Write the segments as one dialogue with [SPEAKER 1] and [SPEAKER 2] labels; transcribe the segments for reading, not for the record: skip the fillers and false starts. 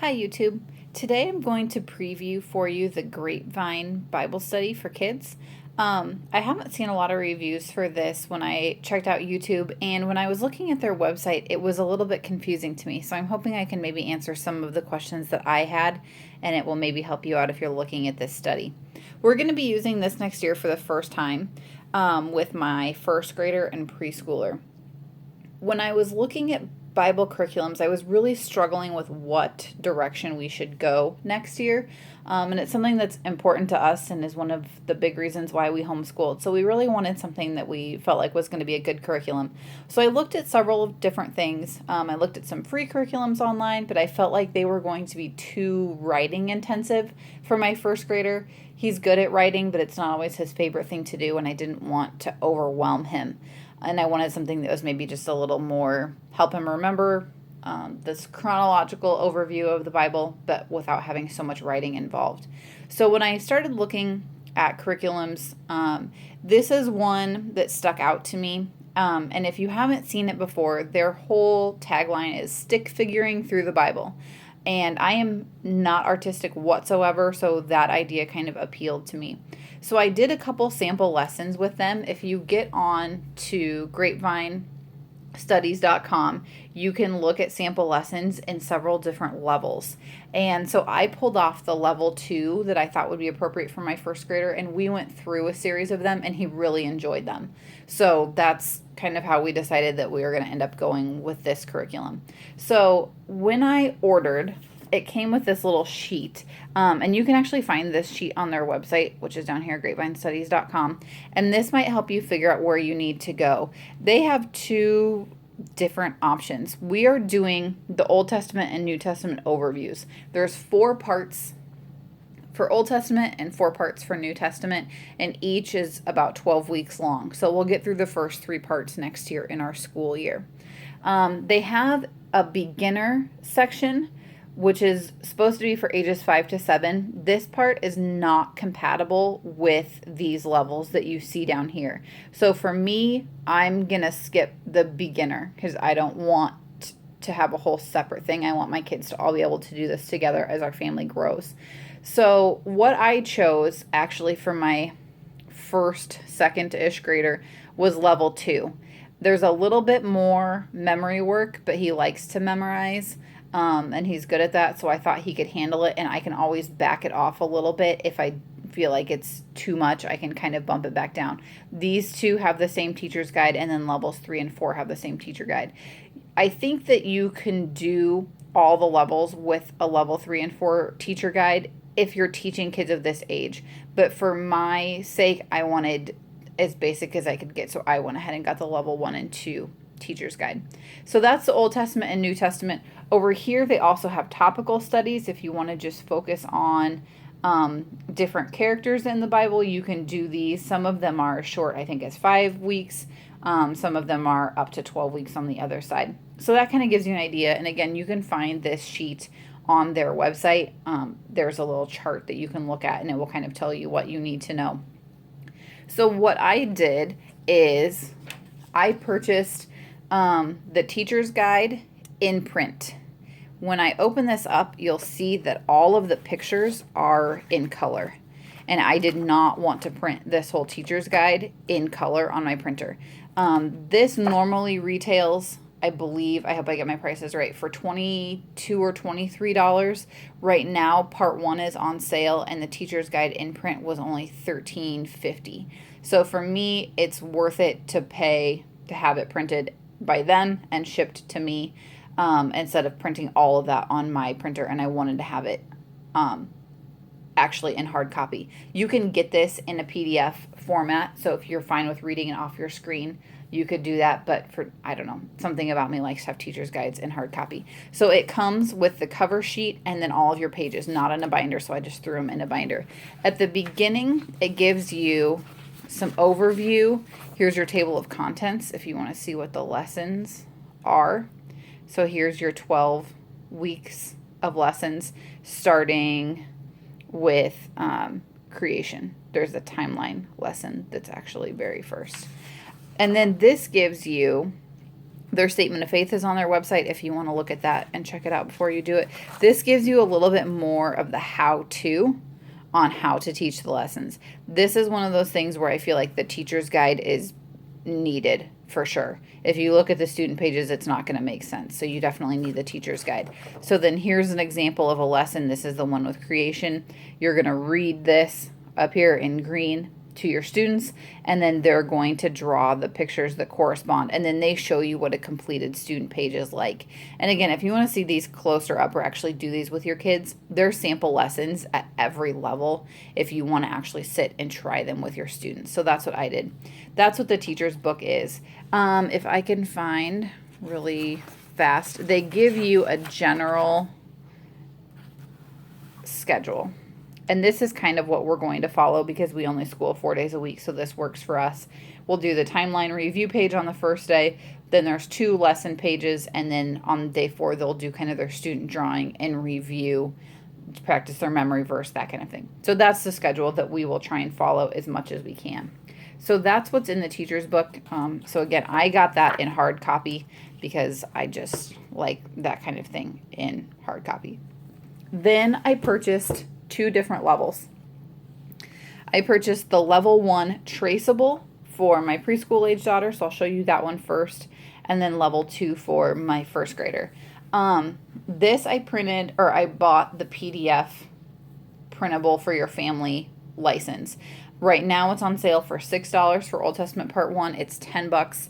[SPEAKER 1] Hi YouTube. Today I'm going to preview for you the Grapevine Bible study for kids. I haven't seen a lot of reviews for this when I checked out YouTube, and when I was looking at their website, it was a little bit confusing to me. So I'm hoping I can maybe answer some of the questions that I had, and it will maybe help you out if you're looking at this study. We're going to be using this next year for the first time with my first grader and preschooler. When I was looking at Bible curriculums, I was really struggling with what direction we should go next year. And it's something that's important to us and is one of the big reasons why we homeschooled. So we really wanted something that we felt like was going to be a good curriculum. So I looked at several different things. I looked at some free curriculums online, but I felt like they were going to be too writing intensive for my first grader. He's good at writing, but it's not always his favorite thing to do, and I didn't want to overwhelm him. And I wanted something that was maybe just a little more help him remember this chronological overview of the Bible, but without having so much writing involved. So when I started looking at curriculums, this is one that stuck out to me. And if you haven't seen it before, their whole tagline is stick figuring through the Bible. And I am not artistic whatsoever, so that idea kind of appealed to me. So I did a couple sample lessons with them. If you get on to grapevinestudies.com, you can look at sample lessons in several different levels. And so I pulled off the level 2 that I thought would be appropriate for my first grader, and we went through a series of them, and he really enjoyed them. So that's kind of how we decided that we were going to end up going with this curriculum. So when I ordered, it came with this little sheet, and you can actually find this sheet on their website, which is down here, grapevinestudies.com, and this might help you figure out where you need to go. They have 2 different options. We are doing the Old Testament and New Testament overviews. There's 4 parts for Old Testament and 4 parts for New Testament, and each is about 12 weeks long. So we'll get through the first 3 parts next year in our school year. They have a beginner section, which is supposed to be for ages 5 to 7. This part is not compatible with these levels that you see down here. So for me, I'm going to skip the beginner because I don't want to have a whole separate thing. I want my kids to all be able to do this together as our family grows. So what I chose actually for my first, second-ish grader was level 2. There's a little bit more memory work, but he likes to memorize. And he's good at that, so I thought he could handle it, and I can always back it off a little bit. If I feel like it's too much, I can kind of bump it back down. These 2 have the same teacher's guide, and then levels 3 and 4 have the same teacher guide. I think that you can do all the levels with a level 3 and 4 teacher guide if you're teaching kids of this age. But for my sake, I wanted as basic as I could get, so I went ahead and got the level 1 and 2 teacher's guide. So that's the Old Testament and New Testament. Over here, they also have topical studies. If you want to just focus on different characters in the Bible, you can do these. Some of them are short, I think it's 5 weeks. Some of them are up to 12 weeks on the other side. So that kind of gives you an idea. And again, you can find this sheet on their website. There's a little chart that you can look at, and it will kind of tell you what you need to know. So what I did is I purchased the teacher's guide in print. When I open this up, you'll see that all of the pictures are in color. And I did not want to print this whole teacher's guide in color on my printer. This normally retails, I believe, I hope I get my prices right, for $22 or $23. Right now, part 1 is on sale, and the teacher's guide in print was only $13.50. So for me, it's worth it to pay to have it printed by them and shipped to me instead of printing all of that on my printer, and I wanted to have it actually in hard copy. You can get this in a PDF format, so if you're fine with reading it off your screen, you could do that, but for, I don't know, something about me likes to have teacher's guides in hard copy. So it comes with the cover sheet and then all of your pages, not in a binder, so I just threw them in a binder. At the beginning, it gives you some overview. Here's your table of contents if you want to see what the lessons are. So here's your 12 weeks of lessons starting with creation. There's a timeline lesson that's actually very first. And then this gives you Their statement of faith is on their website if you want to look at that and check it out before you do it. This gives you a little bit more of the how-to on how to teach the lessons. This is one of those things where I feel like the teacher's guide is needed for sure. If you look at the student pages, it's not going to make sense. So you definitely need the teacher's guide. So then here's an example of a lesson. This is the one with creation. You're going to read this up here in green to your students, and then they're going to draw the pictures that correspond, and then they show you what a completed student page is like. And again, if you want to see these closer up or actually do these with your kids, there's sample lessons at every level if you want to actually sit and try them with your students. So that's what I did. That's what the teacher's book is. If I can find really fast, they give you a general schedule. And this is kind of what we're going to follow because we only school 4 days a week, so this works for us. We'll do the timeline review page on the first day, then there's 2 lesson pages, and then on day 4 they'll do kind of their student drawing and review, practice their memory verse, that kind of thing. So that's the schedule that we will try and follow as much as we can. So that's what's in the teacher's book. So again, I got that in hard copy because I just like that kind of thing in hard copy. Then I purchased 2 different levels. I purchased the level 1 traceable for my preschool age daughter, so I'll show you that one first, and then level 2 for my first grader. This I bought the PDF printable for your family license. Right now it's on sale for $6 for Old Testament Part 1. It's $10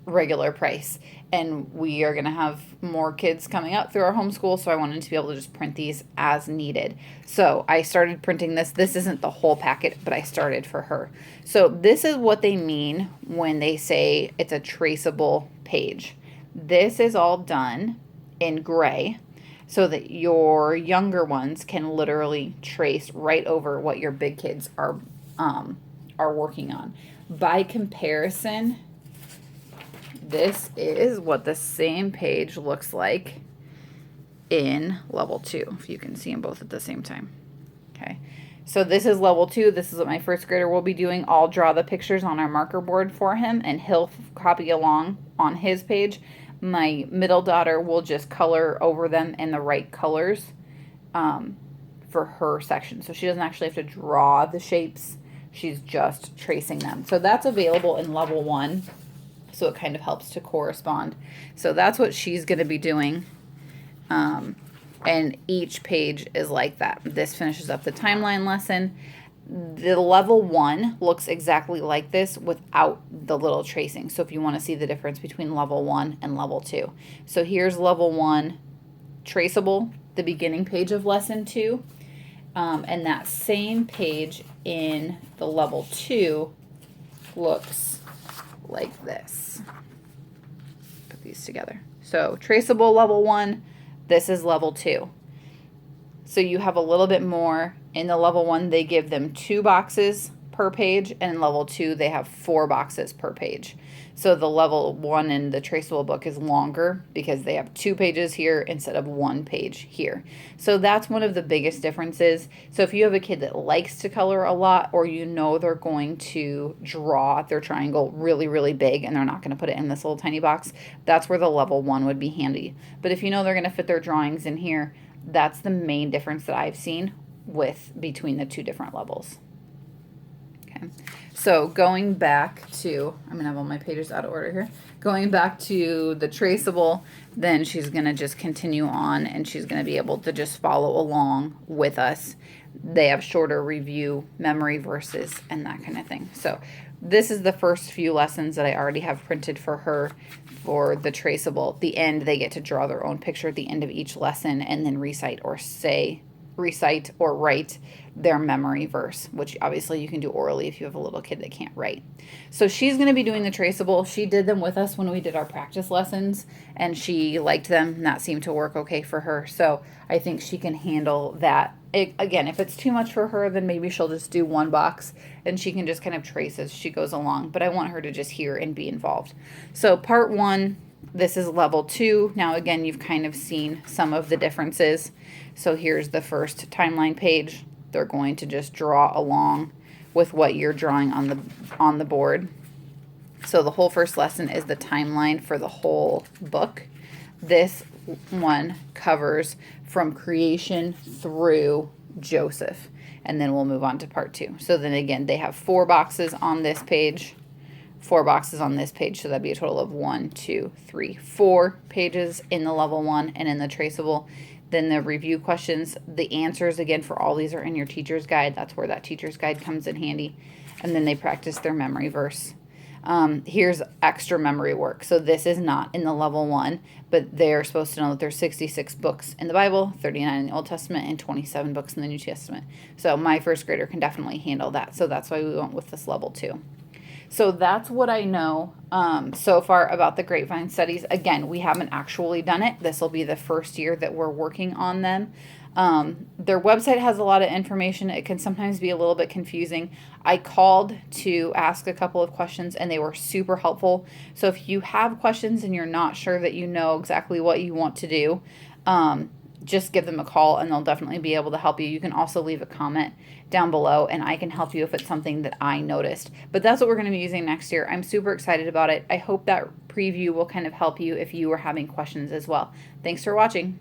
[SPEAKER 1] regular price. And we are going to have more kids coming up through our homeschool, so I wanted to be able to just print these as needed. So I started printing this. This isn't the whole packet, but I started for her. So this is what they mean when they say it's a traceable page. This is all done in gray so that your younger ones can literally trace right over what your big kids are working on. By comparison, this is what the same page looks like in level 2, if you can see them both at the same time. Okay, so this is level 2. This is what my first grader will be doing. I'll draw the pictures on our marker board for him, and he'll copy along on his page. My middle daughter will just color over them in the right colors for her section. So she doesn't actually have to draw the shapes. She's just tracing them. So that's available in level 1. So it kind of helps to correspond. So that's what she's going to be doing. And each page is like that. This finishes up the timeline lesson. The level 1 looks exactly like this without the little tracing. So if you want to see the difference between level 1 and level 2. So here's level 1 traceable, the beginning page of lesson 2. And that same page in the level 2 looks like this. Put these together. So traceable level 1, this is level 2. So you have a little bit more. In the level 1, they give them 2 boxes per page, and in level 2, they have 4 boxes per page. So the level 1 in the traceable book is longer because they have 2 pages here instead of 1 page here. So that's one of the biggest differences. So if you have a kid that likes to color a lot, or you know they're going to draw their triangle really, really big and they're not going to put it in this little tiny box, that's where the level 1 would be handy. But if you know they're going to fit their drawings in here, that's the main difference that I've seen between the 2 different levels. Okay, so going back to, I'm going to have all my pages out of order here. Going back to the traceable, then she's going to just continue on, and she's going to be able to just follow along with us. They have shorter review, memory verses, and that kind of thing. So this is the first few lessons that I already have printed for her for the traceable. At the end, they get to draw their own picture at the end of each lesson and then recite or write their memory verse, which obviously you can do orally if you have a little kid that can't write. So she's going to be doing the traceable. She did them with us when we did our practice lessons, and she liked them, and that seemed to work okay for her. So I think she can handle that. Again, if it's too much for her, then maybe she'll just do 1 box, and she can just kind of trace as she goes along. But I want her to just hear and be involved. So part 1, this is level 2. Now, again, you've kind of seen some of the differences. So here's the first timeline page. They're going to just draw along with what you're drawing on the board. So the whole first lesson is the timeline for the whole book. This one covers from creation through Joseph, and then we'll move on to part 2. So then again, they have 4 boxes on this page, 4 boxes on this page, so that'd be a total of 1, 2, 3, 4 pages in the level 1 and in the traceable. Then the review questions, the answers again for all these are in your teacher's guide. That's where that teacher's guide comes in handy. And then they practice their memory verse. Here's extra memory work. So this is not in the level 1, but they're supposed to know that there's 66 books in the Bible, 39 in the Old Testament, and 27 books in the New Testament. So my first grader can definitely handle that. So that's why we went with this level 2. So that's what I know so far about the Grapevine studies. Again, we haven't actually done it. This will be the first year that we're working on them. Their website has a lot of information. It can sometimes be a little bit confusing. I called to ask a couple of questions and they were super helpful. So if you have questions and you're not sure that you know exactly what you want to do, just give them a call and they'll definitely be able to help you. You can also leave a comment down below and I can help you if it's something that I noticed. But that's what we're going to be using next year. I'm super excited about it. I hope that preview will kind of help you if you are having questions as well. Thanks for watching.